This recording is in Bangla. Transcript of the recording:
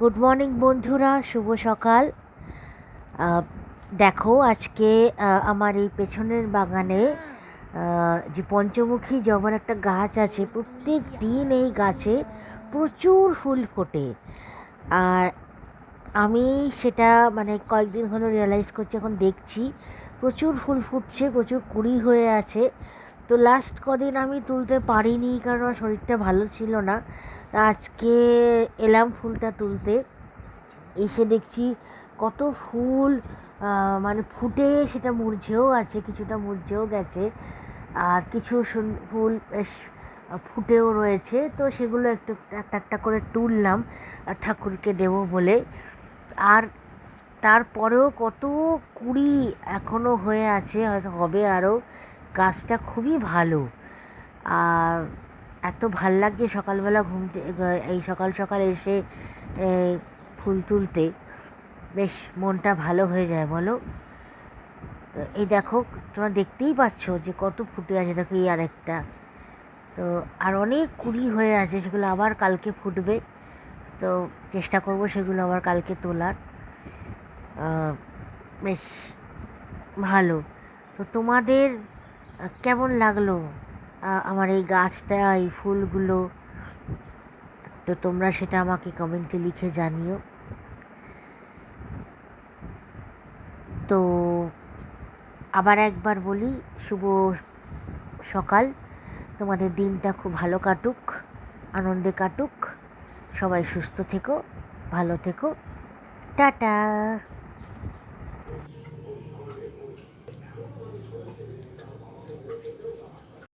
গুড মর্নিং বন্ধুরা, শুভ সকাল। দেখো আজকে আমার এই পেছনের বাগানে যে পঞ্চমুখী জবার একটা গাছ আছে, প্রত্যেক দিন এই গাছে প্রচুর ফুল ফোটে। আর আমি সেটা মানে কয়েকদিন হলো রিয়েলাইজ করছি, এখন দেখছি প্রচুর ফুল ফুটছে, প্রচুর কুড়ি হয়ে আছে। তো লাস্ট কদিন আমি তুলতে পারিনি কারণ আমার শরীরটা ভালো ছিল না। তা আজকে এলাম ফুলটা তুলতে, এসে দেখছি কত ফুল মানে ফুটে, সেটা মুরঝেও আছে, কিছুটা মুরঝেও গেছে, আর কিছু ফুল বেশ ফুটেও রয়েছে। তো সেগুলো একটু একটা একটা করে তুললাম ঠাকুরকে দেবো বলে। আর তারপরেও কত কুড়ি এখনও হয়ে আছে, হয়তো হবে আরও। গাছটা খুবই ভালো। আর এত ভাল লাগছে সকালবেলা এই সকাল সকাল এসে ফুল তুলতে, বেশ মনটা ভালো হয়ে যায় বলো। তো এই দেখো, তোমরা দেখতেই পাচ্ছ যে কত ফুটে আছে, দেখো এই আরেকটা। তো আর অনেক কুড়ি হয়ে আছে, সেগুলো আবার কালকে ফুটবে। তো চেষ্টা করব সেগুলো আবার কালকে তোলার। বেশ ভালো। তো তোমাদের কেমন লাগলো আমার এই গাছটা, এই ফুলগুলো? তো তোমরা সেটা আমাকে কমেন্টে লিখে জানিও। তো আবার একবার বলি, শুভ সকাল। তোমাদের দিনটা খুব ভালো কাটুক, আনন্দে কাটুক। সবাই সুস্থ থেকো, ভালো থেকো। টাটা।